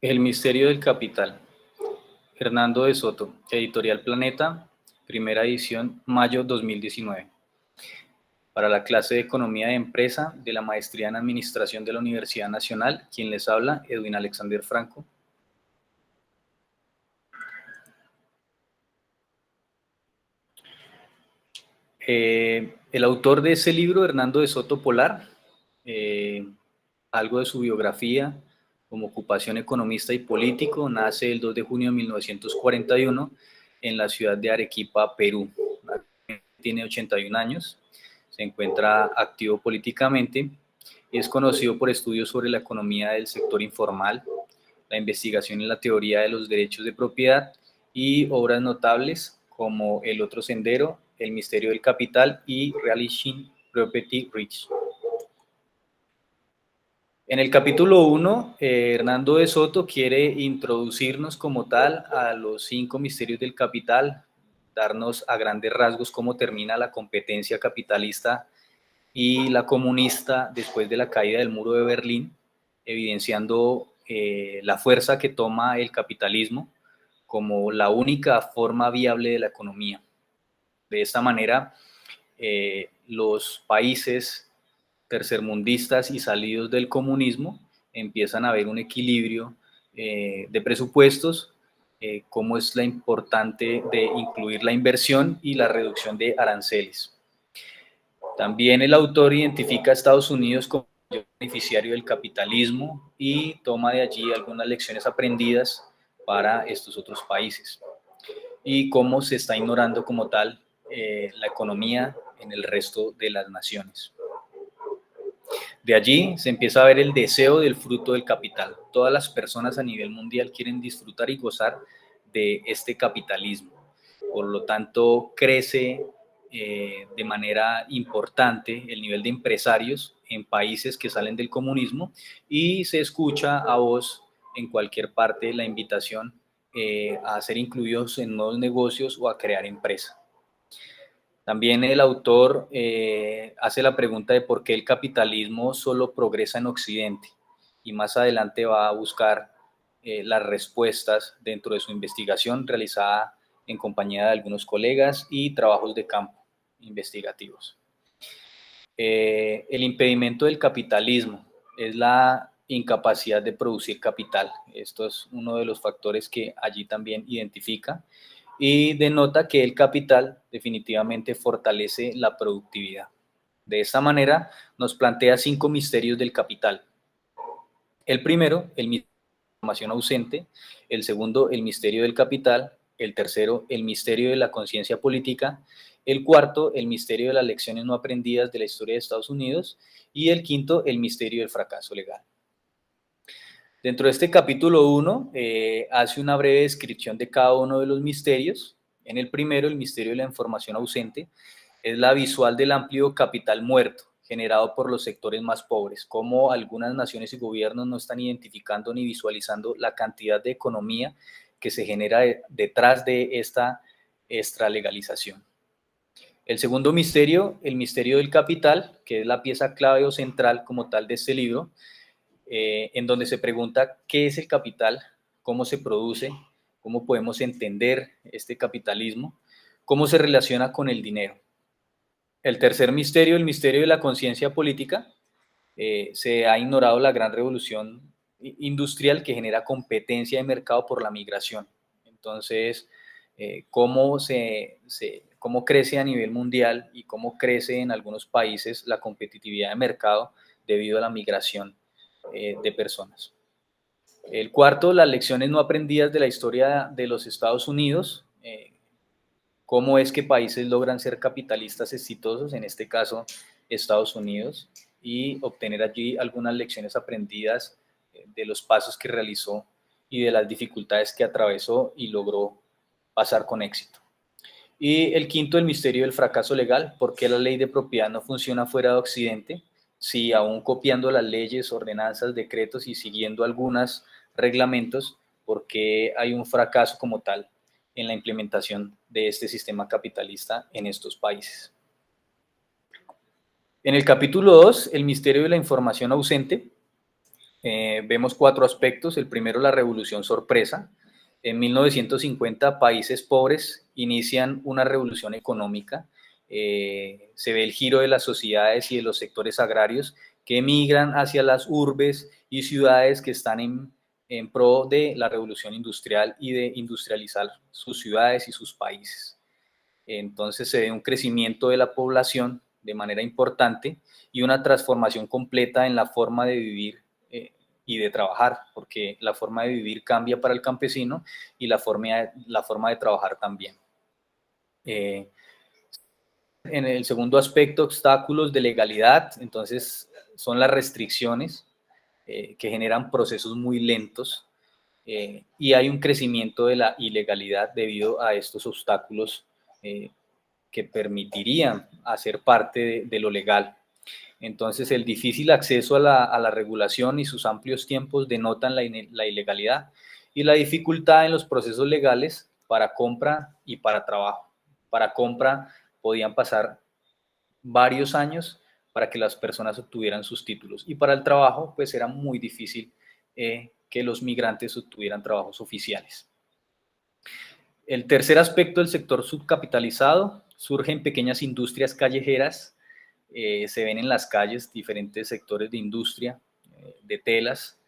El misterio del capital. Hernando de Soto, Editorial Planeta, primera edición, mayo 2019. Para la clase de Economía de Empresa de la Maestría en Administración de la Universidad Nacional, quien les habla, Edwin Alexander Franco. El autor de ese libro, Hernando de Soto Polar, algo de su biografía como ocupación economista y político, nace el 2 de junio de 1941 en la ciudad de Arequipa, Perú. Tiene 81 años, se encuentra activo políticamente y es conocido por estudios sobre la economía del sector informal, la investigación en la teoría de los derechos de propiedad y obras notables como El otro sendero, El misterio del capital y Realishing Property Rich. En el capítulo 1, Hernando de Soto quiere introducirnos como tal a los 5 misterios del capital, darnos a grandes rasgos cómo termina la competencia capitalista y la comunista después de la caída del muro de Berlín, evidenciando la fuerza que toma el capitalismo como la única forma viable de la economía. De esta manera, los países tercermundistas y salidos del comunismo empiezan a ver un equilibrio de presupuestos, cómo es la importante de incluir la inversión y la reducción de aranceles. También el autor identifica a Estados Unidos como el beneficiario del capitalismo y toma de allí algunas lecciones aprendidas para estos otros países y cómo se está ignorando como tal la economía en el resto de las naciones. De allí se empieza a ver el deseo del fruto del capital. Todas las personas a nivel mundial quieren disfrutar y gozar de este capitalismo. Por lo tanto, crece de manera importante el nivel de empresarios en países que salen del comunismo y se escucha a voz en cualquier parte la invitación a ser incluidos en nuevos negocios o a crear empresa. También el autor hace la pregunta de por qué el capitalismo solo progresa en Occidente y más adelante va a buscar las respuestas dentro de su investigación realizada en compañía de algunos colegas y trabajos de campo investigativos. El impedimento del capitalismo es la incapacidad de producir capital. Esto es uno de los factores que allí también identifica y denota que el capital definitivamente fortalece la productividad. De esta manera nos plantea 5 misterios del capital. El primero, el misterio de la información ausente; el segundo, el misterio del capital; el tercero, el misterio de la conciencia política; el cuarto, el misterio de las lecciones no aprendidas de la historia de Estados Unidos; y el quinto, el misterio del fracaso legal. Dentro de este capítulo 1 hace una breve descripción de cada uno de los misterios. En el primero, el misterio de la información ausente, es la visual del amplio capital muerto generado por los sectores más pobres, como algunas naciones y gobiernos no están identificando ni visualizando la cantidad de economía que se genera detrás de esta extralegalización. El segundo misterio, el misterio del capital, que es la pieza clave o central como tal de este libro, en donde se pregunta qué es el capital, cómo se produce, cómo podemos entender este capitalismo, cómo se relaciona con el dinero. El tercer misterio, el misterio de la conciencia política, se ha ignorado la gran revolución industrial que genera competencia de mercado por la migración. Entonces, cómo crece a nivel mundial y cómo crece en algunos países la competitividad de mercado debido a la migración de personas. El cuarto, las lecciones no aprendidas de la historia de los Estados Unidos, cómo es que países logran ser capitalistas exitosos, en este caso Estados Unidos, y obtener allí algunas lecciones aprendidas de los pasos que realizó y de las dificultades que atravesó y logró pasar con éxito. Y el quinto, el misterio del fracaso legal, por qué la ley de propiedad no funciona fuera de Occidente, si aún copiando las leyes, ordenanzas, decretos y siguiendo algunos reglamentos, por qué hay un fracaso como tal en la implementación de este sistema capitalista en estos países. En el capítulo 2, el misterio de la información ausente, Vemos cuatro aspectos. El primero, la revolución sorpresa. En 1950, países pobres inician una revolución económica. Se ve el giro de las sociedades y de los sectores agrarios que emigran hacia las urbes y ciudades que están en pro de la revolución industrial y de industrializar sus ciudades y sus países. Entonces se ve un crecimiento de la población de manera importante y una transformación completa en la forma de vivir y de trabajar, porque la forma de vivir cambia para el campesino y la forma de trabajar también. En el segundo aspecto, obstáculos de legalidad, entonces son las restricciones que generan procesos muy lentos y hay un crecimiento de la ilegalidad debido a estos obstáculos que permitirían hacer parte de lo legal. Entonces, el difícil acceso a la regulación y sus amplios tiempos denotan la ilegalidad y la dificultad en los procesos legales para compra y para trabajo. Para compra podían pasar varios años para que las personas obtuvieran sus títulos y para el trabajo pues era muy difícil que los migrantes obtuvieran trabajos oficiales. El tercer aspecto del sector subcapitalizado surge en pequeñas industrias callejeras. Se ven en las calles diferentes sectores de industria, de telas,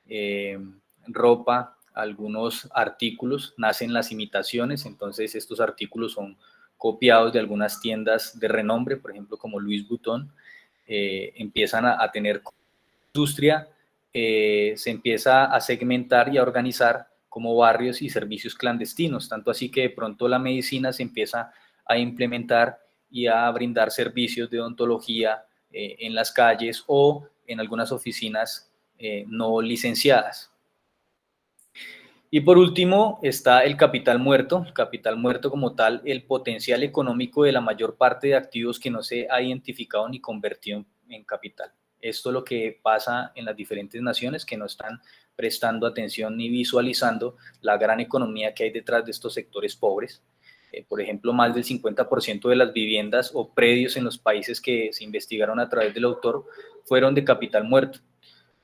eh, ropa, algunos artículos, nacen las imitaciones, entonces estos artículos son copiados de algunas tiendas de renombre, por ejemplo como Louis Vuitton, empiezan a tener industria, se empieza a segmentar y a organizar como barrios y servicios clandestinos, tanto así que de pronto la medicina se empieza a implementar y a brindar servicios de odontología en las calles o en algunas oficinas no licenciadas. Y por último está el capital muerto. El capital muerto como tal, el potencial económico de la mayor parte de activos que no se ha identificado ni convertido en capital. Esto es lo que pasa en las diferentes naciones que no están prestando atención ni visualizando la gran economía que hay detrás de estos sectores pobres. Por ejemplo, más del 50% de las viviendas o predios en los países que se investigaron a través del autor fueron de capital muerto.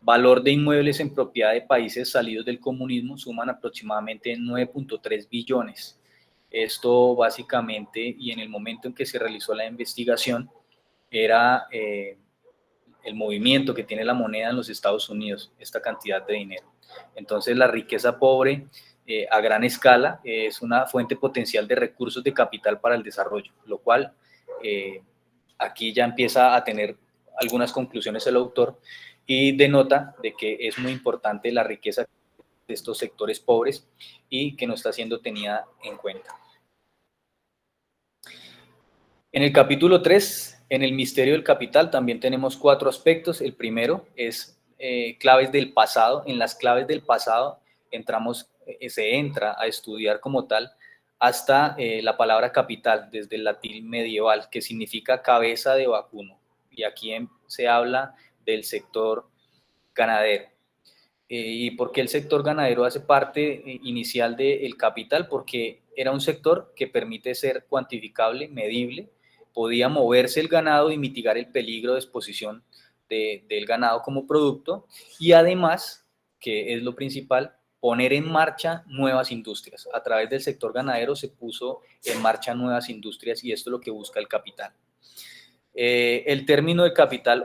Valor de inmuebles en propiedad de países salidos del comunismo suman aproximadamente 9.3 billones. Esto básicamente, y en el momento en que se realizó la investigación, era el movimiento que tiene la moneda en los Estados Unidos, esta cantidad de dinero. Entonces la riqueza pobre a gran escala es una fuente potencial de recursos de capital para el desarrollo, lo cual aquí ya empieza a tener algunas conclusiones el autor y denota de que es muy importante la riqueza de estos sectores pobres y que no está siendo tenida en cuenta. En el capítulo 3, en el misterio del capital, también tenemos cuatro aspectos. El primero es claves del pasado. En las claves del pasado se entra a estudiar como tal hasta la palabra capital, desde el latín medieval, que significa cabeza de vacuno. Y aquí se habla del sector ganadero. ¿Y por qué el sector ganadero hace parte inicial del capital? Porque era un sector que permite ser cuantificable, medible, podía moverse el ganado y mitigar el peligro de exposición del ganado como producto y además, que es lo principal, poner en marcha nuevas industrias. A través del sector ganadero se puso en marcha nuevas industrias y esto es lo que busca el capital. El término de capital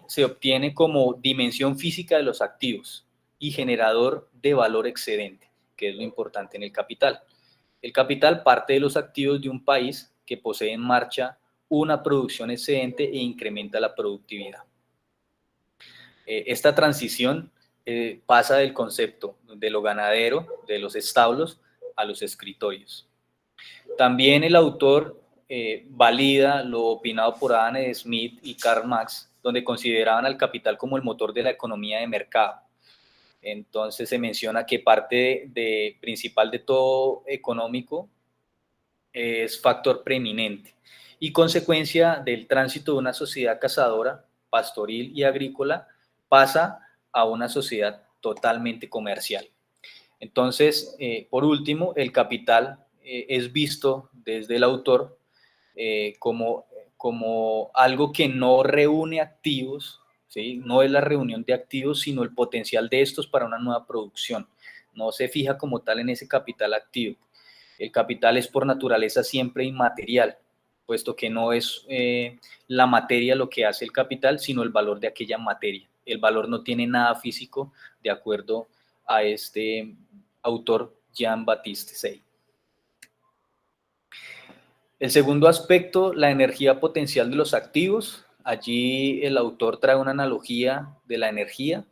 se obtiene como dimensión física de los activos y generador de valor excedente, que es lo importante en el capital. El capital parte de los activos de un país que posee en marcha una producción excedente e incrementa la productividad. Esta transición pasa del concepto de lo ganadero, de los establos, a los escritorios. También el autor valida lo opinado por Adam Smith y Karl Marx, donde consideraban al capital como el motor de la economía de mercado. Entonces se menciona que parte principal de todo económico es factor preeminente y consecuencia del tránsito de una sociedad cazadora, pastoril y agrícola pasa a una sociedad totalmente comercial. Entonces, por último, el capital es visto desde el autor como algo que no reúne activos, ¿sí? No es la reunión de activos, sino el potencial de estos para una nueva producción. No se fija como tal en ese capital activo. El capital es por naturaleza siempre inmaterial, puesto que no es la materia lo que hace el capital, sino el valor de aquella materia. El valor no tiene nada físico, de acuerdo a este autor Jean-Baptiste Say. El segundo aspecto, la energía potencial de los activos. Allí el autor trae una analogía de la energía,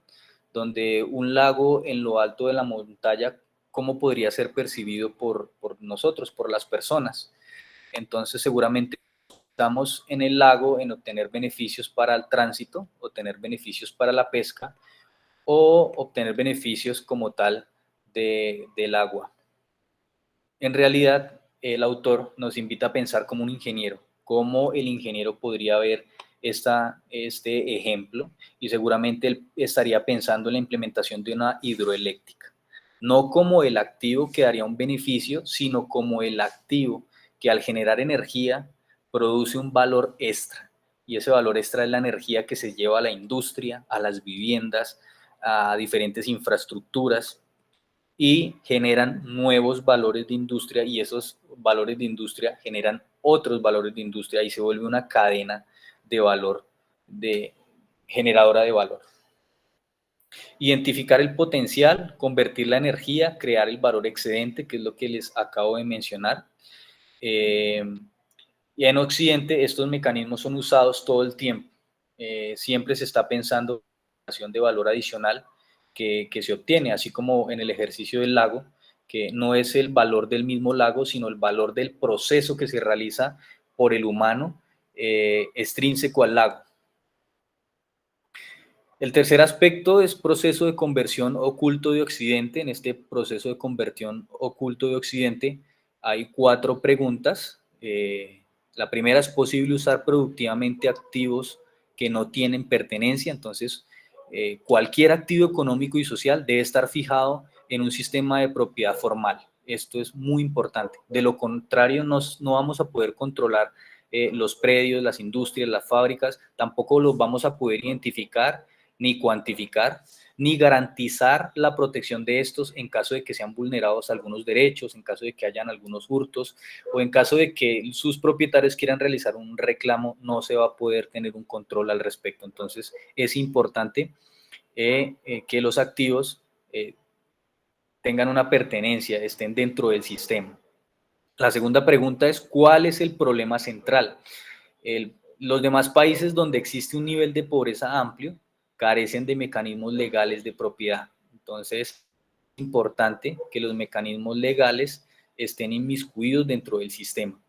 donde un lago en lo alto de la montaña, ¿cómo podría ser percibido por nosotros, por las personas? Entonces seguramente estamos en el lago en obtener beneficios para el tránsito, obtener beneficios para la pesca o obtener beneficios como tal del agua. En realidad, el autor nos invita a pensar como un ingeniero, cómo el ingeniero podría ver este ejemplo, y seguramente él estaría pensando en la implementación de una hidroeléctrica, no como el activo que daría un beneficio, sino como el activo que al generar energía produce un valor extra, y ese valor extra es la energía que se lleva a la industria, a las viviendas, a diferentes infraestructuras, y generan nuevos valores de industria, y esos valores de industria generan otros valores de industria y se vuelve una cadena de valor, de generadora de valor. Identificar el potencial, convertir la energía, crear el valor excedente, que es lo que les acabo de mencionar. Y en Occidente estos mecanismos son usados todo el tiempo. Siempre se está pensando en la creación de valor adicional que se obtiene, así como en el ejercicio del lago, que no es el valor del mismo lago, sino el valor del proceso que se realiza por el humano extrínseco al lago. El tercer aspecto es proceso de conversión oculto de Occidente. En este proceso de conversión oculto de Occidente hay 4 preguntas. La primera, ¿es posible usar productivamente activos que no tienen pertenencia? Entonces, cualquier activo económico y social debe estar fijado en un sistema de propiedad formal. Esto es muy importante. De lo contrario, no vamos a poder controlar los predios, las industrias, las fábricas, tampoco los vamos a poder identificar ni cuantificar, ni garantizar la protección de estos en caso de que sean vulnerados algunos derechos, en caso de que hayan algunos hurtos o en caso de que sus propietarios quieran realizar un reclamo, no se va a poder tener un control al respecto. Entonces es importante que los activos tengan una pertenencia, estén dentro del sistema. La segunda pregunta es, ¿cuál es el problema central? Los demás países donde existe un nivel de pobreza amplio carecen de mecanismos legales de propiedad. Entonces, es importante que los mecanismos legales estén inmiscuidos dentro del sistema.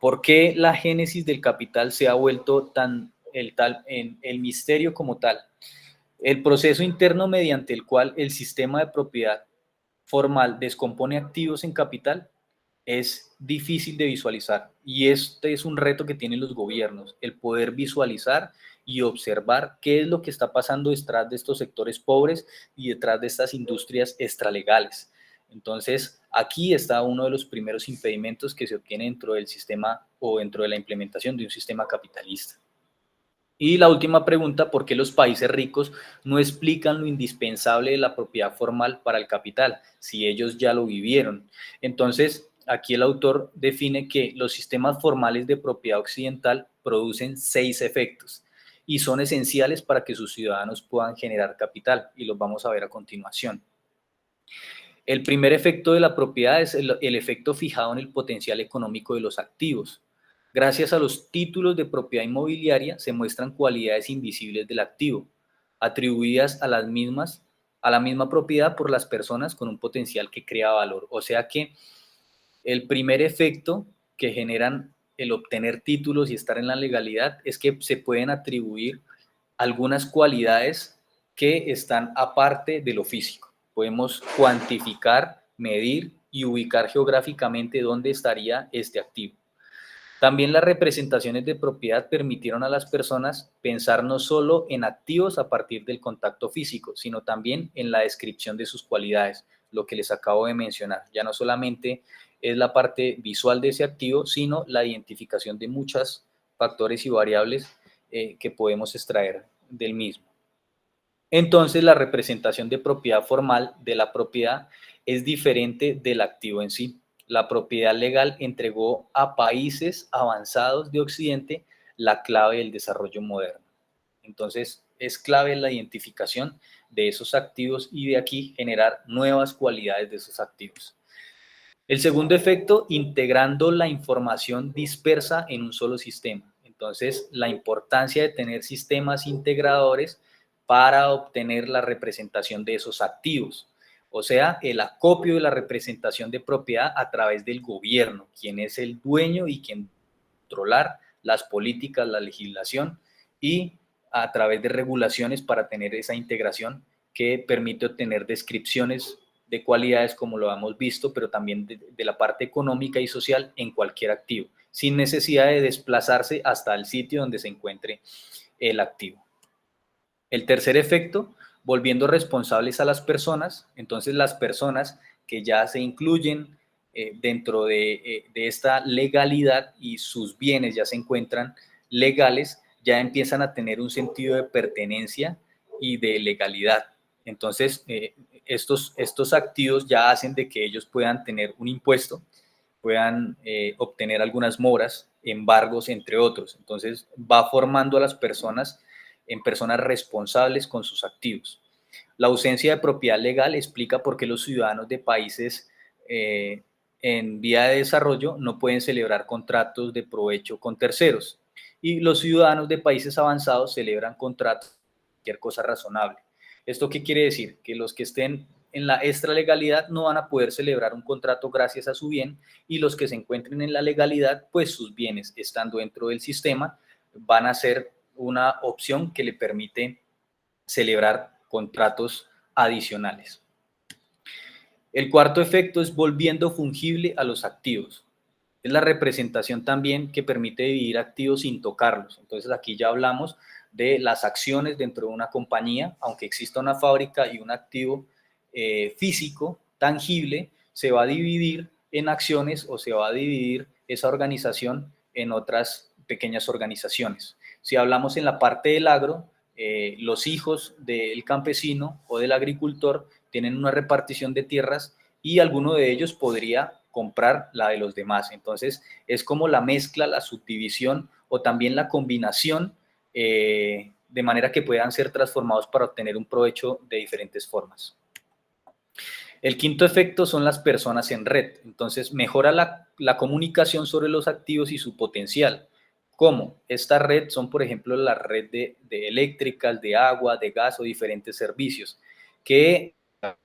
¿Por qué la génesis del capital se ha vuelto en el misterio como tal? El proceso interno mediante el cual el sistema de propiedad formal descompone activos en capital es difícil de visualizar, y este es un reto que tienen los gobiernos, el poder visualizar y observar qué es lo que está pasando detrás de estos sectores pobres y detrás de estas industrias extralegales. Entonces, aquí está uno de los primeros impedimentos que se obtiene dentro del sistema o dentro de la implementación de un sistema capitalista. Y la última pregunta, ¿por qué los países ricos no explican lo indispensable de la propiedad formal para el capital, si ellos ya lo vivieron? Entonces, aquí el autor define que los sistemas formales de propiedad occidental producen 6 efectos y son esenciales para que sus ciudadanos puedan generar capital, y los vamos a ver a continuación. El primer efecto de la propiedad es el efecto fijado en el potencial económico de los activos. Gracias a los títulos de propiedad inmobiliaria se muestran cualidades invisibles del activo, atribuidas a la misma propiedad por las personas con un potencial que crea valor. O sea que el primer efecto que generan el obtener títulos y estar en la legalidad es que se pueden atribuir algunas cualidades que están aparte de lo físico. Podemos cuantificar, medir y ubicar geográficamente dónde estaría este activo. También las representaciones de propiedad permitieron a las personas pensar no solo en activos a partir del contacto físico, sino también en la descripción de sus cualidades, lo que les acabo de mencionar. Ya no solamente es la parte visual de ese activo, sino la identificación de muchos factores y variables que podemos extraer del mismo. Entonces, la representación de propiedad formal de la propiedad es diferente del activo en sí. La propiedad legal entregó a países avanzados de Occidente la clave del desarrollo moderno. Entonces, es clave la identificación de esos activos y de aquí generar nuevas cualidades de esos activos. El segundo efecto, integrando la información dispersa en un solo sistema. Entonces, la importancia de tener sistemas integradores para obtener la representación de esos activos. O sea, el acopio de la representación de propiedad a través del gobierno, quien es el dueño y quien controlar las políticas, la legislación y a través de regulaciones para tener esa integración que permite obtener descripciones de cualidades como lo hemos visto, pero también de la parte económica y social en cualquier activo, sin necesidad de desplazarse hasta el sitio donde se encuentre el activo. El tercer efecto, volviendo responsables a las personas, entonces las personas que ya se incluyen dentro de esta legalidad y sus bienes ya se encuentran legales, ya empiezan a tener un sentido de pertenencia y de legalidad. Entonces, estos activos ya hacen de que ellos puedan tener un impuesto, puedan obtener algunas moras, embargos, entre otros. Entonces, va formando a las personas en personas responsables con sus activos. La ausencia de propiedad legal explica por qué los ciudadanos de países en vía de desarrollo no pueden celebrar contratos de provecho con terceros y los ciudadanos de países avanzados celebran contratos de cualquier cosa razonable. ¿Esto qué quiere decir? Que los que estén en la extralegalidad no van a poder celebrar un contrato gracias a su bien y los que se encuentren en la legalidad, pues sus bienes estando dentro del sistema van a ser una opción que le permite celebrar contratos adicionales. El cuarto efecto es volviendo fungible a los activos. Es la representación también que permite dividir activos sin tocarlos. Entonces aquí ya hablamos de las acciones dentro de una compañía, aunque exista una fábrica y un activo físico, tangible, se va a dividir en acciones o se va a dividir esa organización en otras pequeñas organizaciones. Si hablamos en la parte del agro, los hijos del campesino o del agricultor tienen una repartición de tierras y alguno de ellos podría comprar la de los demás. Entonces, es como la mezcla, la subdivisión o también la combinación de manera que puedan ser transformados para obtener un provecho de diferentes formas. El quinto efecto son las personas en red. Entonces, mejora la comunicación sobre los activos y su potencial. ¿Cómo? Esta red son, por ejemplo, la red de eléctricas, de agua, de gas o diferentes servicios, que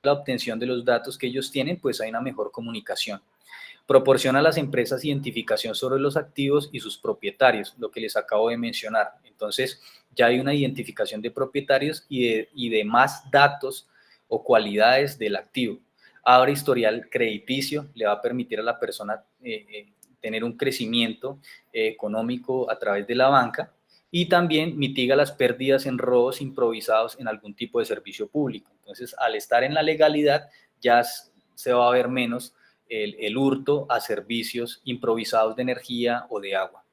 la obtención de los datos que ellos tienen, pues hay una mejor comunicación. Proporciona a las empresas identificación sobre los activos y sus propietarios, lo que les acabo de mencionar. Entonces, ya hay una identificación de propietarios y de más datos o cualidades del activo. Abre historial crediticio, le va a permitir a la persona tener un crecimiento económico a través de la banca y también mitiga las pérdidas en robos improvisados en algún tipo de servicio público. Entonces, al estar en la legalidad, ya se va a ver menos el hurto a servicios improvisados de energía o de agua.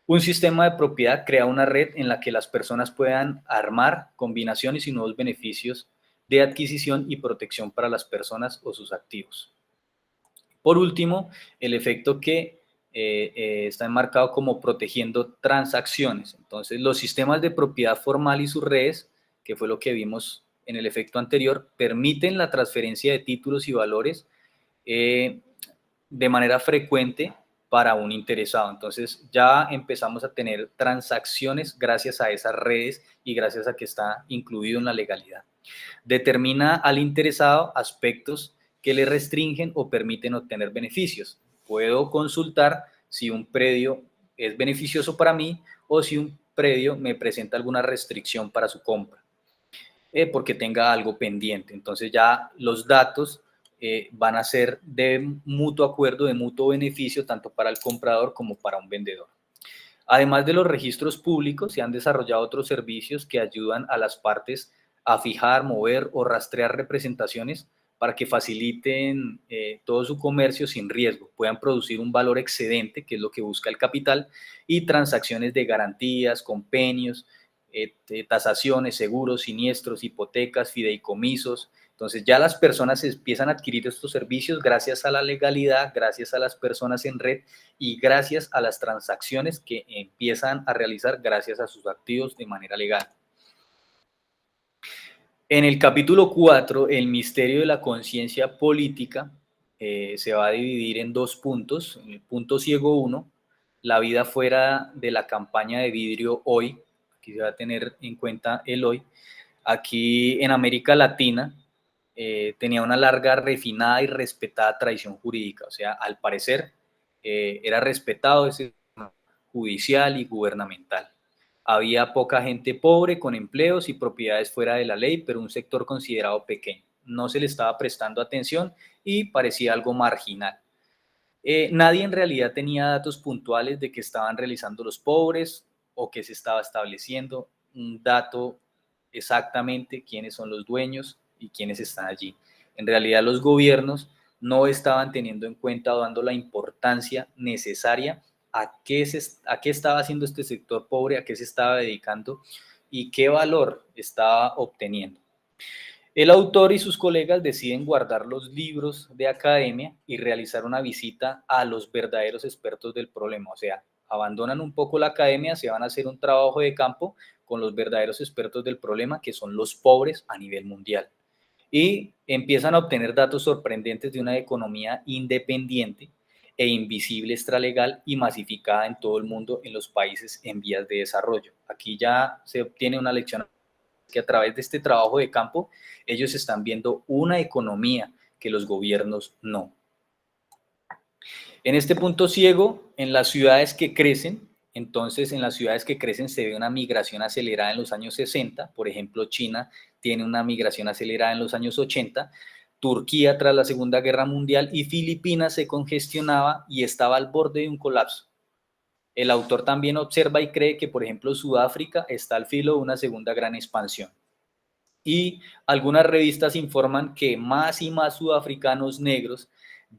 Un sistema de propiedad crea una red en la que las personas puedan armar combinaciones y nuevos beneficios de adquisición y protección para las personas o sus activos. Por último, el efecto que está enmarcado como protegiendo transacciones. Entonces, los sistemas de propiedad formal y sus redes, que fue lo que vimos en el efecto anterior, permiten la transferencia de títulos y valores de manera frecuente para un interesado. Entonces ya empezamos a tener transacciones gracias a esas redes y gracias a que está incluido en la legalidad. Determina al interesado aspectos que le restringen o permiten obtener beneficios. Puedo consultar si un predio es beneficioso para mí o si un predio me presenta alguna restricción para su compra, porque tenga algo pendiente. Entonces ya los datos van a ser de mutuo acuerdo, de mutuo beneficio, tanto para el comprador como para un vendedor. Además de los registros públicos, se han desarrollado otros servicios que ayudan a las partes a fijar, mover o rastrear representaciones para que faciliten todo su comercio sin riesgo, puedan producir un valor excedente, que es lo que busca el capital, y transacciones de garantías, compendios, tasaciones, seguros, siniestros, hipotecas, fideicomisos. Entonces ya las personas empiezan a adquirir estos servicios gracias a la legalidad, gracias a las personas en red y gracias a las transacciones que empiezan a realizar gracias a sus activos de manera legal. En el capítulo 4, el misterio de la conciencia política se va a dividir en dos puntos. En el punto ciego 1, la vida fuera de la campaña de vidrio hoy. Aquí se va a tener en cuenta el hoy. Aquí en América Latina tenía una larga, refinada y respetada tradición jurídica. O sea, al parecer era respetado ese sistema judicial y gubernamental. Había poca gente pobre con empleos y propiedades fuera de la ley, pero un sector considerado pequeño. No se le estaba prestando atención y parecía algo marginal. Nadie en realidad tenía datos puntuales de qué estaban realizando los pobres o qué se estaba estableciendo, un dato exactamente quiénes son los dueños y quiénes están allí. En realidad los gobiernos no estaban teniendo en cuenta o dando la importancia necesaria a qué estaba haciendo este sector pobre, a qué se estaba dedicando y qué valor estaba obteniendo. El autor y sus colegas deciden guardar los libros de academia y realizar una visita a los verdaderos expertos del problema. O sea, abandonan un poco la academia, se van a hacer un trabajo de campo con los verdaderos expertos del problema, que son los pobres a nivel mundial. Y empiezan a obtener datos sorprendentes de una economía independiente e invisible, extralegal y masificada en todo el mundo en los países en vías de desarrollo. Aquí ya se obtiene una lección que a través de este trabajo de campo ellos están viendo una economía que los gobiernos no. En este punto ciego, en las ciudades que crecen, entonces en las ciudades que crecen se ve una migración acelerada en los años 60, por ejemplo China tiene una migración acelerada en los años 80, Turquía tras la Segunda Guerra Mundial y Filipinas se congestionaba y estaba al borde de un colapso. El autor también observa y cree que, por ejemplo, Sudáfrica está al filo de una segunda gran expansión. Y algunas revistas informan que más y más sudafricanos negros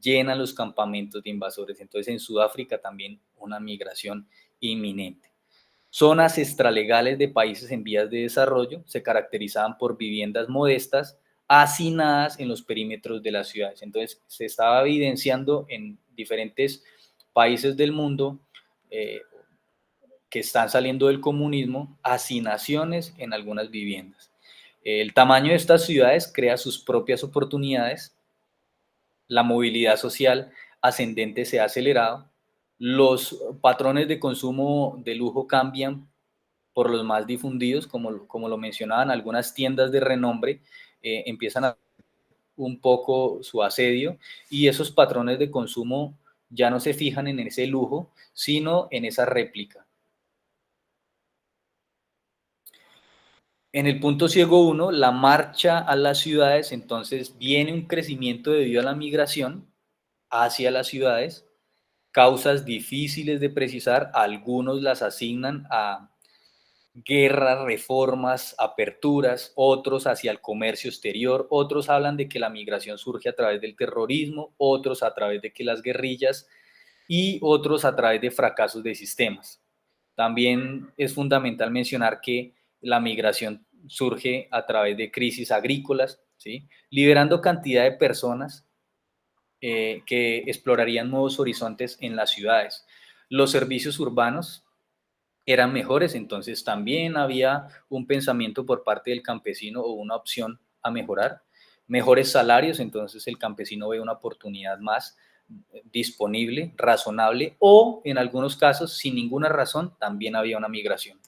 llenan los campamentos de invasores. Entonces en Sudáfrica también una migración inminente. Zonas extralegales de países en vías de desarrollo se caracterizaban por viviendas modestas hacinadas en los perímetros de las ciudades. Entonces se estaba evidenciando en diferentes países del mundo que están saliendo del comunismo, hacinaciones en algunas viviendas. El tamaño de estas ciudades crea sus propias oportunidades, la movilidad social ascendente se ha acelerado, los patrones de consumo de lujo cambian por los más difundidos, como lo mencionaban, algunas tiendas de renombre empiezan a un poco su asedio y esos patrones de consumo ya no se fijan en ese lujo, sino en esa réplica. En el punto ciego 1, la marcha a las ciudades, entonces viene un crecimiento debido a la migración hacia las ciudades, causas difíciles de precisar, algunos las asignan a guerras, reformas, aperturas, otros hacia el comercio exterior, otros hablan de que la migración surge a través del terrorismo, otros a través de que las guerrillas y otros a través de fracasos de sistemas. También es fundamental mencionar que la migración surge a través de crisis agrícolas, ¿sí? Liberando cantidad de personas que explorarían nuevos horizontes en las ciudades. Los servicios urbanos eran mejores, entonces también había un pensamiento por parte del campesino o una opción a mejorar. Mejores salarios, entonces el campesino ve una oportunidad más disponible, razonable o en algunos casos sin ninguna razón también había una migración.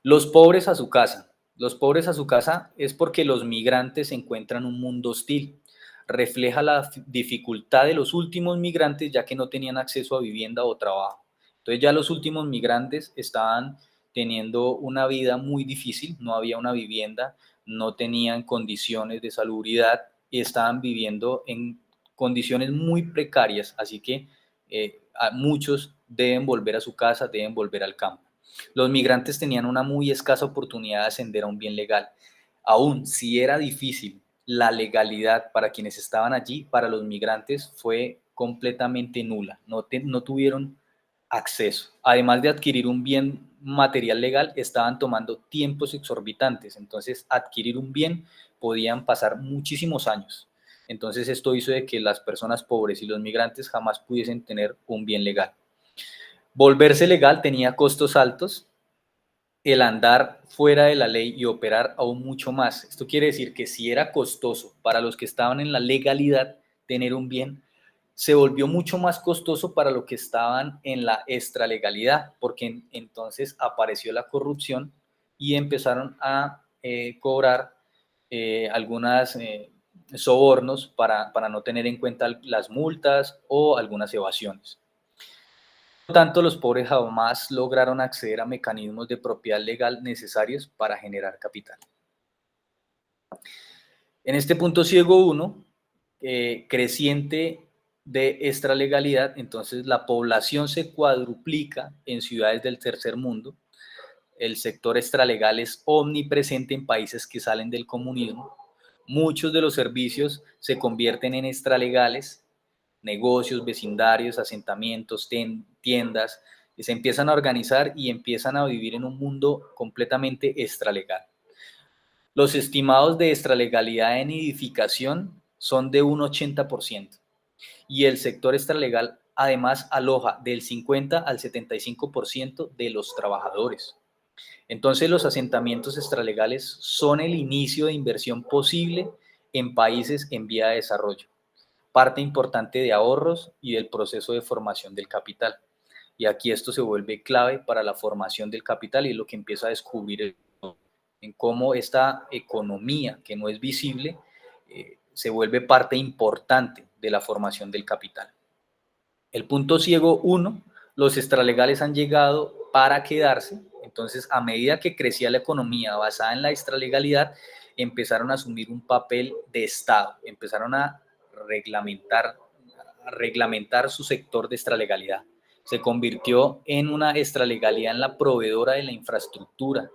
Los pobres a su casa. Los pobres a su casa es porque los migrantes encuentran un mundo hostil. Refleja la dificultad de los últimos migrantes ya que no tenían acceso a vivienda o trabajo. Entonces ya los últimos migrantes estaban teniendo una vida muy difícil, no había una vivienda, no tenían condiciones de salubridad y estaban viviendo en condiciones muy precarias, así que muchos deben volver a su casa, deben volver al campo. Los migrantes tenían una muy escasa oportunidad de ascender a un bien legal. Aún si era difícil la legalidad para quienes estaban allí, para los migrantes, fue completamente nula. No tuvieron acceso. Además de adquirir un bien material legal, estaban tomando tiempos exorbitantes. Entonces, adquirir un bien podían pasar muchísimos años. Entonces, esto hizo de que las personas pobres y los migrantes jamás pudiesen tener un bien legal. Volverse legal tenía costos altos, el andar fuera de la ley y operar aún mucho más. Esto quiere decir que si era costoso para los que estaban en la legalidad tener un bien, se volvió mucho más costoso para los que estaban en la extralegalidad, porque entonces apareció la corrupción y empezaron a cobrar algunas sobornos para no tener en cuenta las multas o algunas evasiones. Por lo tanto, los pobres jamás lograron acceder a mecanismos de propiedad legal necesarios para generar capital. En este punto ciego 1, creciente de extralegalidad, entonces la población se cuadruplica en ciudades del tercer mundo, el sector extralegal es omnipresente en países que salen del comunismo, muchos de los servicios se convierten en extralegales, negocios, vecindarios, asentamientos, tiendas, se empiezan a organizar y empiezan a vivir en un mundo completamente extralegal. Los estimados de extralegalidad en edificación son de un 80% y el sector extralegal además aloja del 50 al 75% de los trabajadores. Entonces los asentamientos extralegales son el inicio de inversión posible en países en vía de desarrollo, parte importante de ahorros y del proceso de formación del capital. Y aquí esto se vuelve clave para la formación del capital y es lo que empieza a descubrir en cómo esta economía que no es visible se vuelve parte importante de la formación del capital. El punto ciego 1, los extralegales han llegado para quedarse. Entonces, a medida que crecía la economía basada en la extralegalidad, empezaron a asumir un papel de Estado, empezaron a reglamentar su sector de extralegalidad. Se convirtió en una extralegalidad en la proveedora de la infraestructura,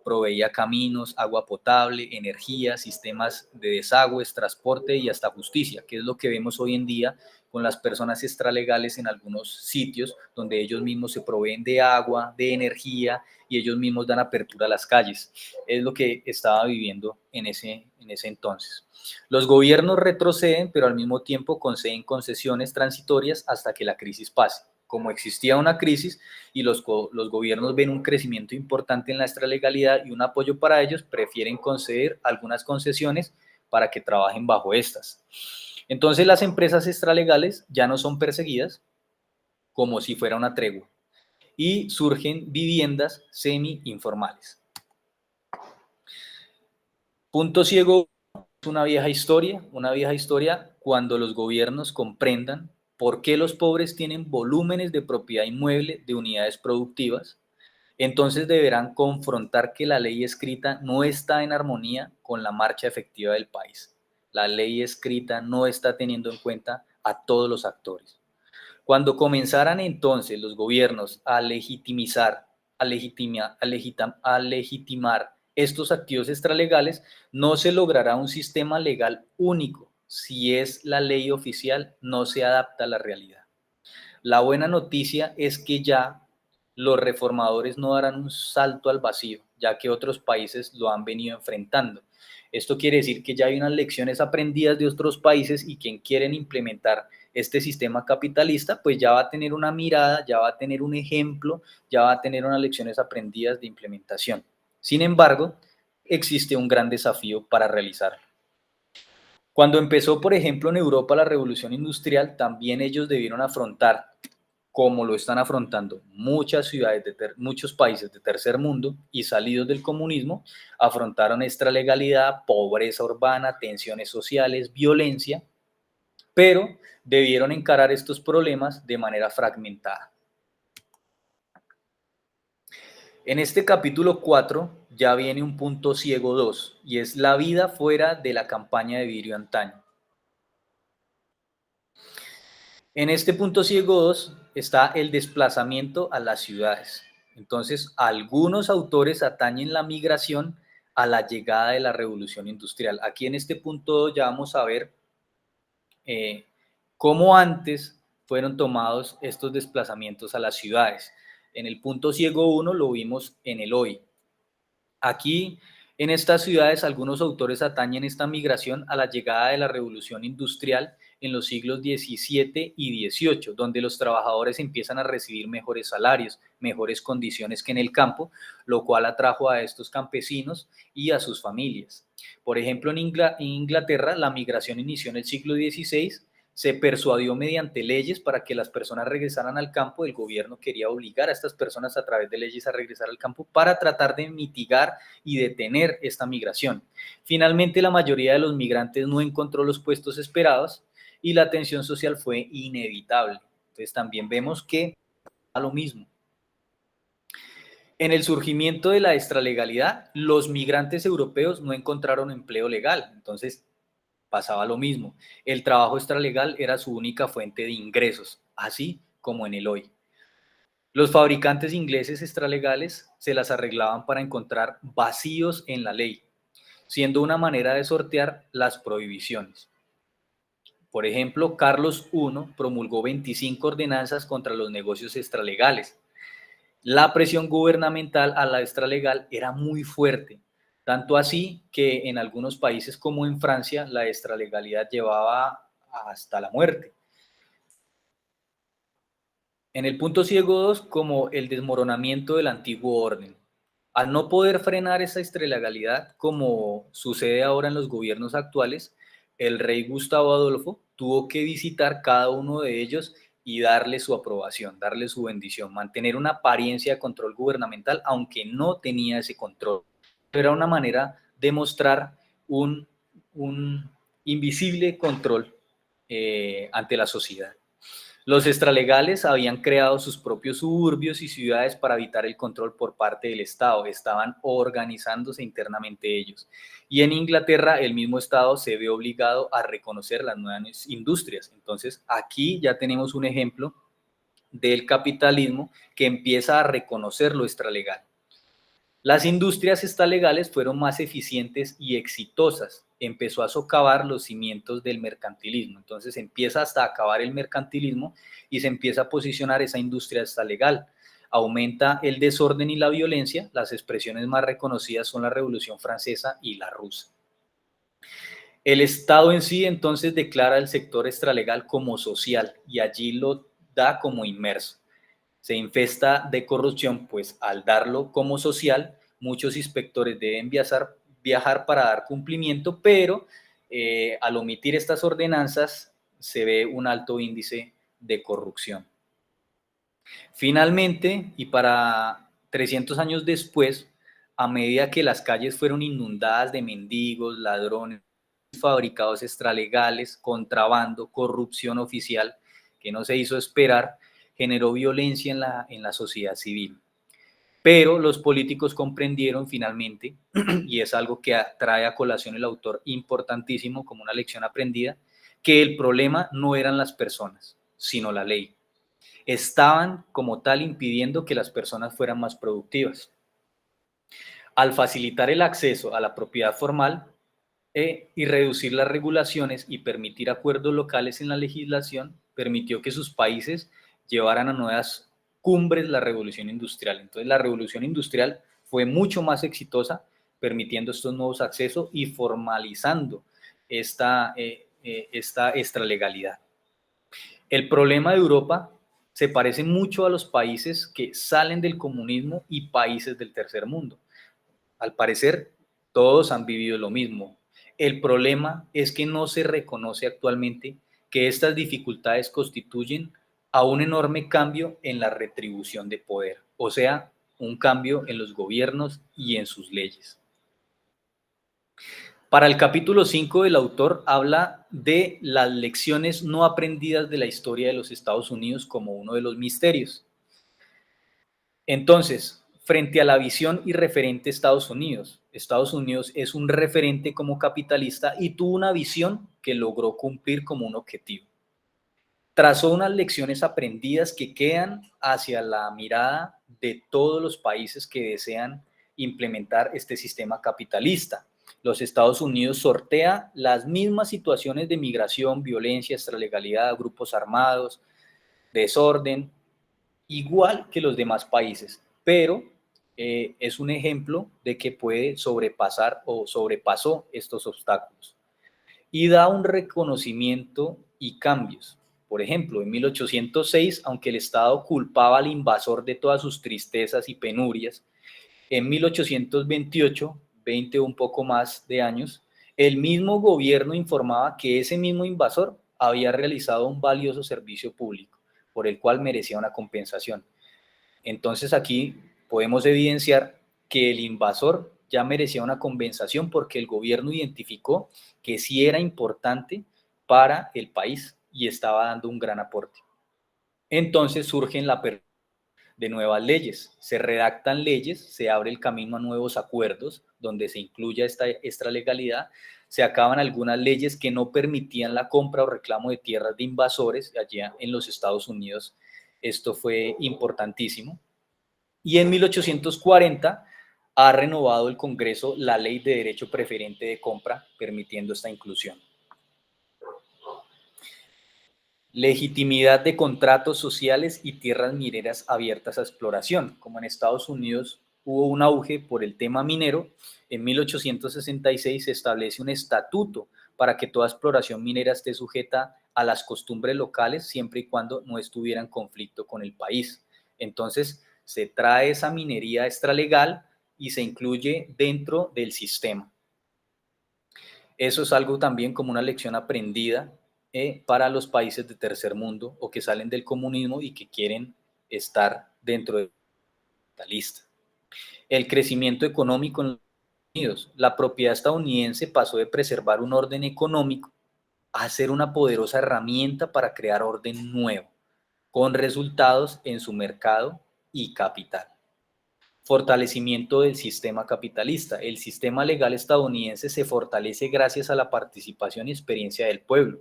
proveía caminos, agua potable, energía, sistemas de desagües, transporte y hasta justicia, que es lo que vemos hoy en día con las personas extralegales en algunos sitios donde ellos mismos se proveen de agua, de energía y ellos mismos dan apertura a las calles. Es lo que estaba viviendo en ese entonces. Los gobiernos retroceden, pero al mismo tiempo conceden concesiones transitorias hasta que la crisis pase. Como existía una crisis y los gobiernos ven un crecimiento importante en la extralegalidad y un apoyo para ellos, prefieren conceder algunas concesiones para que trabajen bajo estas. Entonces las empresas extralegales ya no son perseguidas como si fuera una tregua y surgen viviendas semi-informales. Punto ciego es una vieja historia cuando los gobiernos comprendan por qué los pobres tienen volúmenes de propiedad inmueble de unidades productivas, entonces deberán confrontar que la ley escrita no está en armonía con la marcha efectiva del país. La ley escrita no está teniendo en cuenta a todos los actores. Cuando comenzaran entonces los gobiernos a legitimar estos activos extralegales, no se logrará un sistema legal único si es la ley oficial no se adapta a la realidad. La buena noticia es que ya los reformadores no darán un salto al vacío, ya que otros países lo han venido enfrentando. Esto quiere decir que ya hay unas lecciones aprendidas de otros países y quien quieren implementar este sistema capitalista, pues ya va a tener una mirada, ya va a tener un ejemplo, ya va a tener unas lecciones aprendidas de implementación. Sin embargo, existe un gran desafío para realizarlo. Cuando empezó, por ejemplo, en Europa la revolución industrial, también ellos debieron afrontar, como lo están afrontando muchas ciudades, muchos países de tercer mundo y salidos del comunismo, afrontaron extralegalidad, pobreza urbana, tensiones sociales, violencia, pero debieron encarar estos problemas de manera fragmentada. En este capítulo 4 ya viene un punto ciego 2 y es la vida fuera de la campaña de vidrio antaño. En este punto ciego 2 está el desplazamiento a las ciudades. Entonces, algunos autores atañen la migración a la llegada de la revolución industrial. Aquí en este punto ya vamos a ver eh, cómo antes fueron tomados estos desplazamientos a las ciudades. En el punto ciego 1 lo vimos en el hoy. Aquí, en estas ciudades, algunos autores atañen esta migración a la llegada de la revolución industrial en los siglos XVII y XVIII, donde los trabajadores empiezan a recibir mejores salarios, mejores condiciones que en el campo, lo cual atrajo a estos campesinos y a sus familias. Por ejemplo, en Inglaterra, la migración inició en el siglo XVI. Se persuadió mediante leyes para que las personas regresaran al campo. El gobierno quería obligar a estas personas a través de leyes a regresar al campo para tratar de mitigar y detener esta migración. Finalmente, la mayoría de los migrantes no encontró los puestos esperados y la tensión social fue inevitable. Entonces también vemos que a lo mismo. En el surgimiento de la extralegalidad, los migrantes europeos no encontraron empleo legal. Entonces pasaba lo mismo. El trabajo extralegal era su única fuente de ingresos, así como en el hoy. Los fabricantes ingleses extralegales se las arreglaban para encontrar vacíos en la ley, siendo una manera de sortear las prohibiciones. Por ejemplo, Carlos I promulgó 25 ordenanzas contra los negocios extralegales. La presión gubernamental a la extralegal era muy fuerte, tanto así que en algunos países como en Francia la extralegalidad llevaba hasta la muerte. En el punto ciego 2, como el desmoronamiento del antiguo orden. Al no poder frenar esa extralegalidad, como sucede ahora en los gobiernos actuales, el rey Gustavo Adolfo tuvo que visitar cada uno de ellos y darle su aprobación, darle su bendición, mantener una apariencia de control gubernamental, aunque no tenía ese control. Era una manera de mostrar un invisible control ante la sociedad. Los extralegales habían creado sus propios suburbios y ciudades para evitar el control por parte del Estado. Estaban organizándose internamente ellos. Y en Inglaterra el mismo Estado se ve obligado a reconocer las nuevas industrias. Entonces aquí ya tenemos un ejemplo del capitalismo que empieza a reconocer lo extralegal. Las industrias extralegales fueron más eficientes y exitosas. Empezó a socavar los cimientos del mercantilismo. Entonces empieza hasta a acabar el mercantilismo y se empieza a posicionar esa industria extralegal. Aumenta el desorden y la violencia. Las expresiones más reconocidas son la Revolución Francesa y la rusa. El Estado en sí entonces declara el sector extralegal como social y allí lo da como inmerso. Se infesta de corrupción, pues al darlo como social, muchos inspectores deben viajar para dar cumplimiento, pero al omitir estas ordenanzas se ve un alto índice de corrupción. Finalmente, y para 300 años después, a medida que las calles fueron inundadas de mendigos, ladrones, fabricados extralegales, contrabando, corrupción oficial, que no se hizo esperar, generó violencia en la sociedad civil. Pero los políticos comprendieron finalmente, y es algo que trae a colación el autor importantísimo como una lección aprendida, que el problema no eran las personas, sino la ley. Estaban como tal impidiendo que las personas fueran más productivas. Al facilitar el acceso a la propiedad formal y reducir las regulaciones y permitir acuerdos locales en la legislación, permitió que sus países llevaran a nuevas cumbres la revolución industrial. Entonces la revolución industrial fue mucho más exitosa, permitiendo estos nuevos accesos y formalizando esta extralegalidad. El problema de Europa se parece mucho a los países que salen del comunismo y países del tercer mundo. Al parecer, todos han vivido lo mismo. El problema es que no se reconoce actualmente que estas dificultades constituyen a un enorme cambio en la retribución de poder, o sea, un cambio en los gobiernos y en sus leyes. Para el capítulo 5, el autor habla de las lecciones no aprendidas de la historia de los Estados Unidos como uno de los misterios. Entonces, frente a la visión irreferente Estados Unidos es un referente como capitalista y tuvo una visión que logró cumplir como un objetivo. Trazó unas lecciones aprendidas que quedan hacia la mirada de todos los países que desean implementar este sistema capitalista. Los Estados Unidos sortea las mismas situaciones de migración, violencia, extralegalidad, grupos armados, desorden, igual que los demás países, pero es un ejemplo de que puede sobrepasar o sobrepasó estos obstáculos y da un reconocimiento y cambios. Por ejemplo, en 1806, aunque el Estado culpaba al invasor de todas sus tristezas y penurias, en 1828, 20 o un poco más de años, el mismo gobierno informaba que ese mismo invasor había realizado un valioso servicio público, por el cual merecía una compensación. Entonces aquí podemos evidenciar que el invasor ya merecía una compensación porque el gobierno identificó que sí era importante para el país y estaba dando un gran aporte. Entonces surge la de nuevas leyes, se redactan leyes, se abre el camino a nuevos acuerdos donde se incluya esta extralegalidad, se acaban algunas leyes que no permitían la compra o reclamo de tierras de invasores allá en los Estados Unidos. Esto fue importantísimo. Y en 1840 ha renovado el Congreso la Ley de Derecho Preferente de Compra, permitiendo esta inclusión. Legitimidad de contratos sociales y tierras mineras abiertas a exploración. Como en Estados Unidos hubo un auge por el tema minero, en 1866 se establece un estatuto para que toda exploración minera esté sujeta a las costumbres locales siempre y cuando no estuviera en conflicto con el país. Entonces se trae esa minería extralegal y se incluye dentro del sistema. Eso es algo también como una lección aprendida para los países de tercer mundo o que salen del comunismo y que quieren estar dentro de la lista. El crecimiento económico en los Estados Unidos. La propiedad estadounidense pasó de preservar un orden económico a ser una poderosa herramienta para crear orden nuevo, con resultados en su mercado y capital. Fortalecimiento del sistema capitalista. El sistema legal estadounidense se fortalece gracias a la participación y experiencia del pueblo.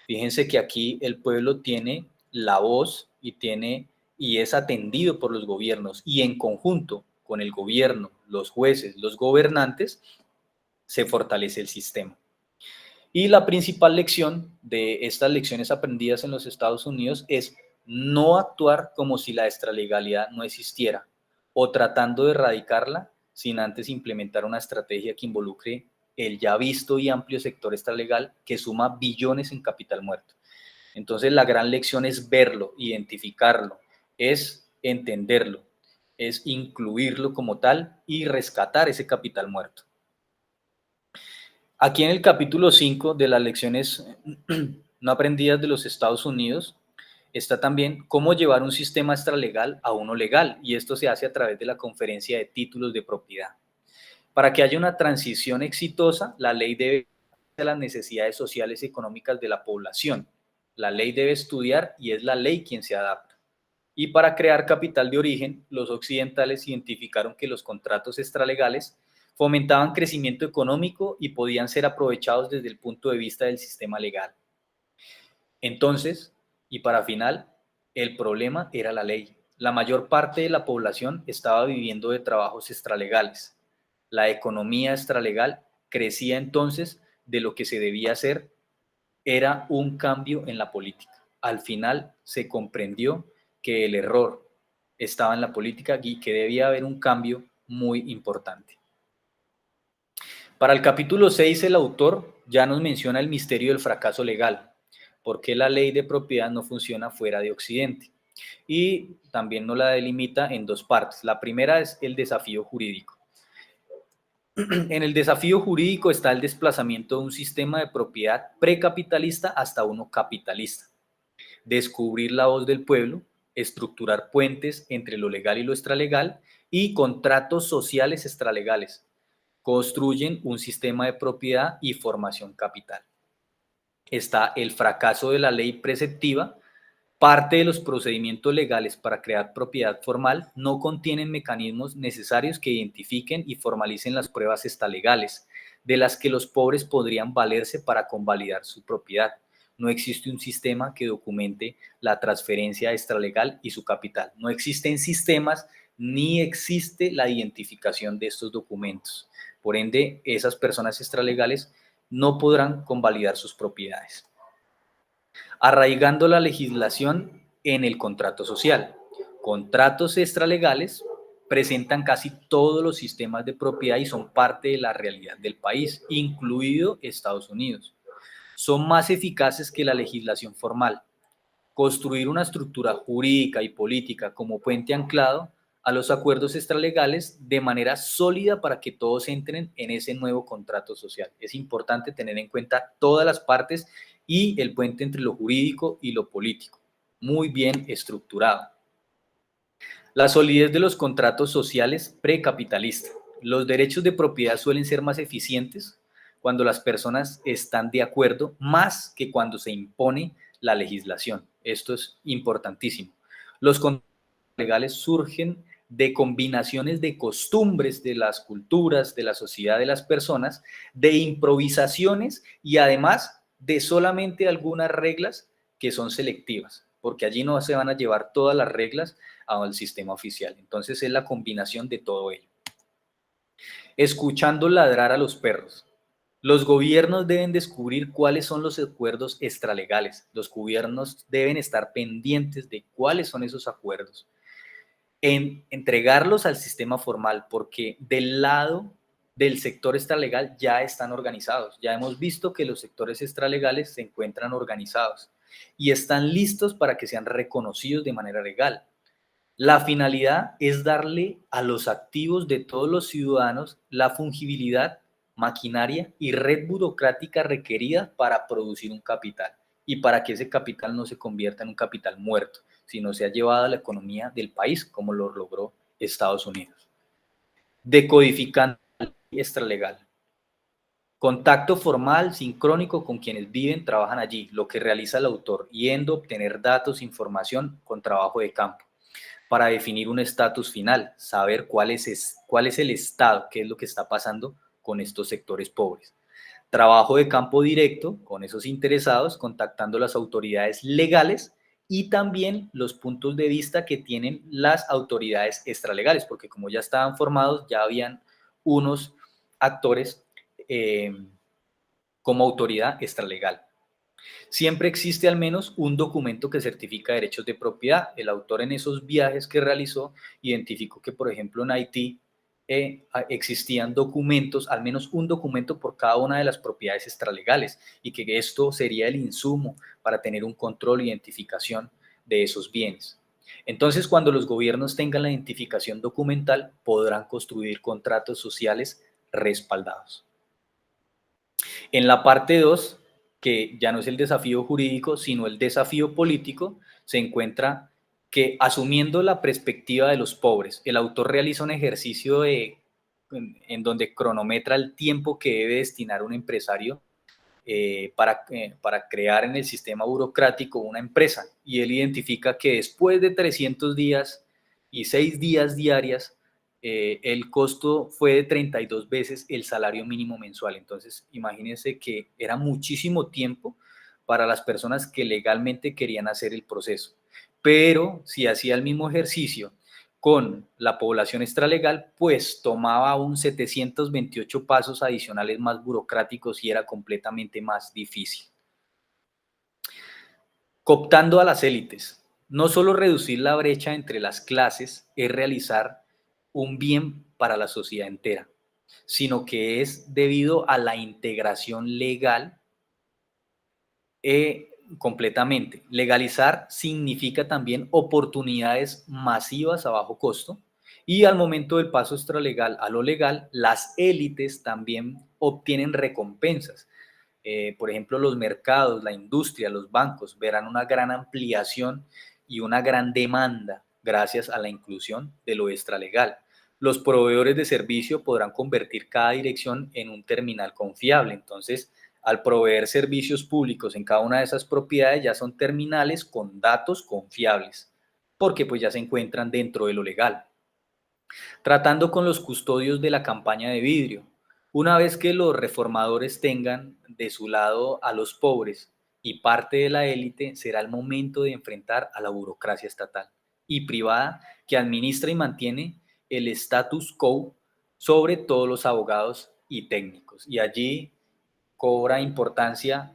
Fíjense que aquí el pueblo tiene la voz y es atendido por los gobiernos y en conjunto con el gobierno, los jueces, los gobernantes, se fortalece el sistema. Y la principal lección de estas lecciones aprendidas en los Estados Unidos es no actuar como si la extralegalidad no existiera o tratando de erradicarla sin antes implementar una estrategia que involucre el ya visto y amplio sector extralegal que suma billones en capital muerto. Entonces la gran lección es verlo, identificarlo, es entenderlo, es incluirlo como tal y rescatar ese capital muerto. Aquí en el capítulo 5 de las lecciones no aprendidas de los Estados Unidos está también cómo llevar un sistema extralegal a uno legal, y esto se hace a través de la conferencia de títulos de propiedad. Para que haya una transición exitosa, la ley debe a las necesidades sociales y económicas de la población. La ley debe estudiar y es la ley quien se adapta. Y para crear capital de origen, los occidentales identificaron que los contratos extralegales fomentaban crecimiento económico y podían ser aprovechados desde el punto de vista del sistema legal. Entonces, y para final, el problema era la ley. La mayor parte de la población estaba viviendo de trabajos extralegales. La economía extralegal crecía entonces de lo que se debía hacer era un cambio en la política. Al final se comprendió que el error estaba en la política y que debía haber un cambio muy importante. Para el capítulo 6, el autor ya nos menciona el misterio del fracaso legal, por qué la ley de propiedad no funciona fuera de Occidente. Y también nos la delimita en dos partes. La primera es el desafío jurídico. En el desafío jurídico está el desplazamiento de un sistema de propiedad precapitalista hasta uno capitalista. Descubrir la voz del pueblo, estructurar puentes entre lo legal y lo extralegal y contratos sociales extralegales. Construyen un sistema de propiedad y formación capital. Está el fracaso de la ley preceptiva. Parte de los procedimientos legales para crear propiedad formal no contienen mecanismos necesarios que identifiquen y formalicen las pruebas extralegales, de las que los pobres podrían valerse para convalidar su propiedad. No existe un sistema que documente la transferencia extralegal y su capital. No existen sistemas ni existe la identificación de estos documentos. Por ende, esas personas extralegales no podrán convalidar sus propiedades. Arraigando la legislación en el contrato social. Contratos extralegales presentan casi todos los sistemas de propiedad y son parte de la realidad del país, incluido Estados Unidos. Son más eficaces que la legislación formal. Construir una estructura jurídica y política como puente anclado a los acuerdos extralegales de manera sólida para que todos entren en ese nuevo contrato social. Es importante tener en cuenta todas las partes y el puente entre lo jurídico y lo político, muy bien estructurado. La solidez de los contratos sociales precapitalistas. Los derechos de propiedad suelen ser más eficientes cuando las personas están de acuerdo, más que cuando se impone la legislación. Esto es importantísimo. Los contratos legales surgen de combinaciones de costumbres de las culturas, de la sociedad de las personas, de improvisaciones y además de solamente algunas reglas que son selectivas, porque allí no se van a llevar todas las reglas al sistema oficial. Entonces es la combinación de todo ello. Escuchando ladrar a los perros. Los gobiernos deben descubrir cuáles son los acuerdos extralegales. Los gobiernos deben estar pendientes de cuáles son esos acuerdos, en entregarlos al sistema formal, porque del lado del sector extralegal ya están organizados. Ya hemos visto que los sectores extralegales se encuentran organizados y están listos para que sean reconocidos de manera legal. La finalidad es darle a los activos de todos los ciudadanos la fungibilidad, maquinaria y red burocrática requerida para producir un capital y para que ese capital no se convierta en un capital muerto, sino sea llevado a la economía del país como lo logró Estados Unidos. Decodificando la ley extralegal. Contacto formal, sincrónico con quienes viven, trabajan allí, lo que realiza el autor, yendo a obtener datos, información con trabajo de campo para definir un estatus final, saber cuál es el estado, qué es lo que está pasando con estos sectores pobres. Trabajo de campo directo con esos interesados, contactando las autoridades legales y también los puntos de vista que tienen las autoridades extralegales, porque como ya estaban formados, ya habían unos actores como autoridad extralegal. Siempre existe al menos un documento que certifica derechos de propiedad. El autor en esos viajes que realizó identificó que, por ejemplo, en Haití existían documentos, al menos un documento por cada una de las propiedades extralegales, y que esto sería el insumo para tener un control e identificación de esos bienes. Entonces, cuando los gobiernos tengan la identificación documental, podrán construir contratos sociales respaldados. En la parte 2, que ya no es el desafío jurídico, sino el desafío político, se encuentra que asumiendo la perspectiva de los pobres, el autor realiza un ejercicio en donde cronometra el tiempo que debe destinar un empresario para crear en el sistema burocrático una empresa, y él identifica que después de 300 días y 6 días diarias, el costo fue de 32 veces el salario mínimo mensual. Entonces, imagínense que era muchísimo tiempo para las personas que legalmente querían hacer el proceso. Pero si hacía el mismo ejercicio con la población extralegal, pues tomaba aún 728 pasos adicionales más burocráticos y era completamente más difícil. Cooptando a las élites. No solo reducir la brecha entre las clases es realizar un bien para la sociedad entera, sino que es debido a la integración legal completamente. Legalizar significa también oportunidades masivas a bajo costo, y al momento del paso extralegal a lo legal, las élites también obtienen recompensas. Por ejemplo, los mercados, la industria, los bancos verán una gran ampliación y una gran demanda gracias a la inclusión de lo extralegal. Los proveedores de servicio podrán convertir cada dirección en un terminal confiable. Entonces, al proveer servicios públicos en cada una de esas propiedades, ya son terminales con datos confiables, porque pues ya se encuentran dentro de lo legal. Tratando con los custodios de la campaña de vidrio. Una vez que los reformadores tengan de su lado a los pobres y parte de la élite, será el momento de enfrentar a la burocracia estatal y privada que administra y mantiene el status quo sobre todos los abogados y técnicos. Y allí cobra importancia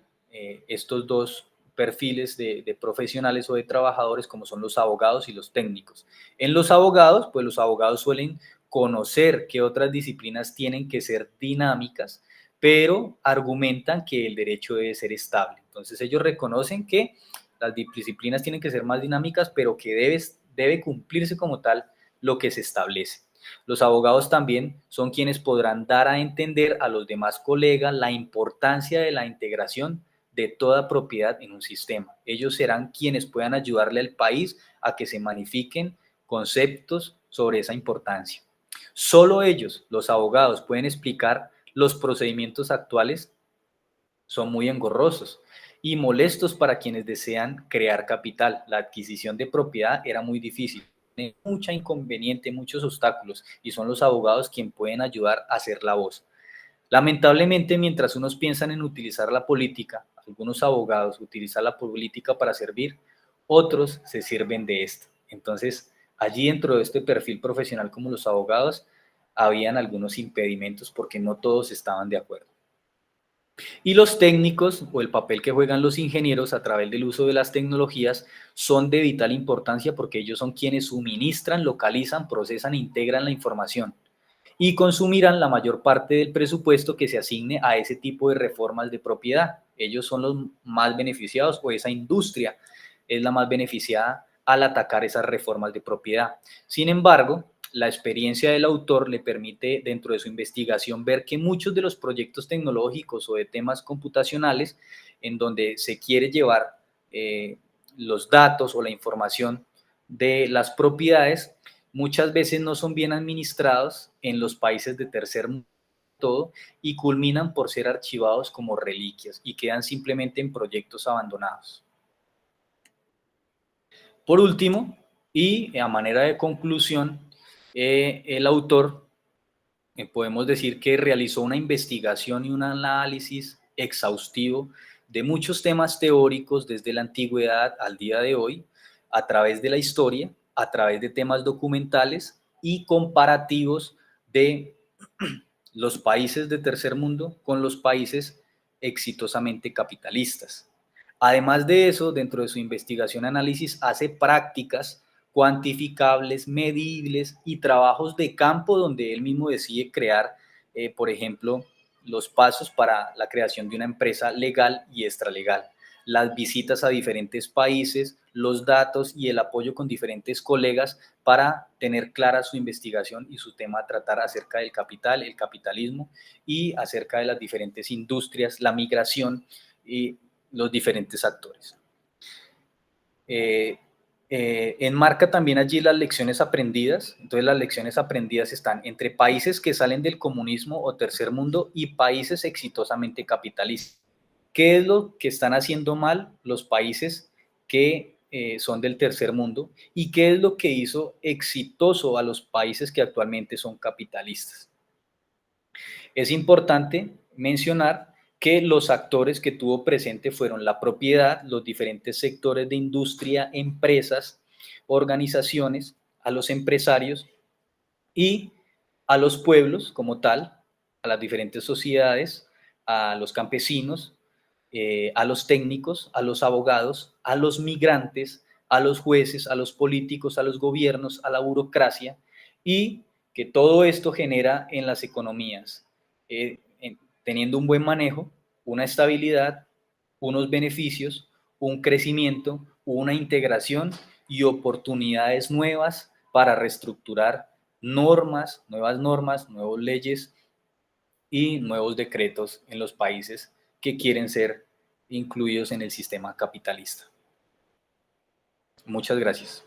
estos dos perfiles de profesionales o de trabajadores como son los abogados y los técnicos. En los abogados, pues los abogados suelen conocer que otras disciplinas tienen que ser dinámicas, pero argumentan que el derecho debe ser estable. Entonces ellos reconocen que las disciplinas tienen que ser más dinámicas, pero que debe cumplirse como tal lo que se establece. Los abogados también son quienes podrán dar a entender a los demás colegas la importancia de la integración de toda propiedad en un sistema. Ellos serán quienes puedan ayudarle al país a que se magnifiquen conceptos sobre esa importancia. Solo ellos, los abogados, pueden explicar los procedimientos actuales. Son muy engorrosos y molestos para quienes desean crear capital. La adquisición de propiedad era muy difícil, tiene mucha inconveniente, muchos obstáculos, y son los abogados quienes pueden ayudar a hacer la voz. Lamentablemente, mientras unos piensan en utilizar la política, algunos abogados utilizan la política para servir, otros se sirven de esto. Entonces, allí dentro de este perfil profesional como los abogados, habían algunos impedimentos porque no todos estaban de acuerdo. Y los técnicos o el papel que juegan los ingenieros a través del uso de las tecnologías son de vital importancia porque ellos son quienes suministran, localizan, procesan e integran la información y consumirán la mayor parte del presupuesto que se asigne a ese tipo de reformas de propiedad. Ellos son los más beneficiados o esa industria es la más beneficiada al atacar esas reformas de propiedad. Sin embargo, la experiencia del autor le permite dentro de su investigación ver que muchos de los proyectos tecnológicos o de temas computacionales en donde se quiere llevar los datos o la información de las propiedades muchas veces no son bien administrados en los países de tercer mundo todo, y culminan por ser archivados como reliquias y quedan simplemente en proyectos abandonados. Por último, y a manera de conclusión, el autor podemos decir que realizó una investigación y un análisis exhaustivo de muchos temas teóricos desde la antigüedad al día de hoy, a través de la historia, a través de temas documentales y comparativos de los países de tercer mundo con los países exitosamente capitalistas. Además de eso, dentro de su investigación y análisis hace prácticas cuantificables, medibles y trabajos de campo donde él mismo decide crear, por ejemplo, los pasos para la creación de una empresa legal y extralegal, las visitas a diferentes países, los datos y el apoyo con diferentes colegas para tener clara su investigación y su tema a tratar acerca del capital, el capitalismo y acerca de las diferentes industrias, la migración y los diferentes actores. Enmarca también allí las lecciones aprendidas. Entonces las lecciones aprendidas están entre países que salen del comunismo o tercer mundo y países exitosamente capitalistas. ¿Qué es lo que están haciendo mal los países que son del tercer mundo? ¿Y qué es lo que hizo exitoso a los países que actualmente son capitalistas? Es importante mencionar que los actores que tuvo presente fueron la propiedad, los diferentes sectores de industria, empresas, organizaciones, a los empresarios y a los pueblos como tal, a las diferentes sociedades, a los campesinos, a los técnicos, a los abogados, a los migrantes, a los jueces, a los políticos, a los gobiernos, a la burocracia, y que todo esto genera en las economías, teniendo un buen manejo, una estabilidad, unos beneficios, un crecimiento, una integración y oportunidades nuevas para reestructurar nuevas normas, nuevas leyes y nuevos decretos en los países que quieren ser incluidos en el sistema capitalista. Muchas gracias.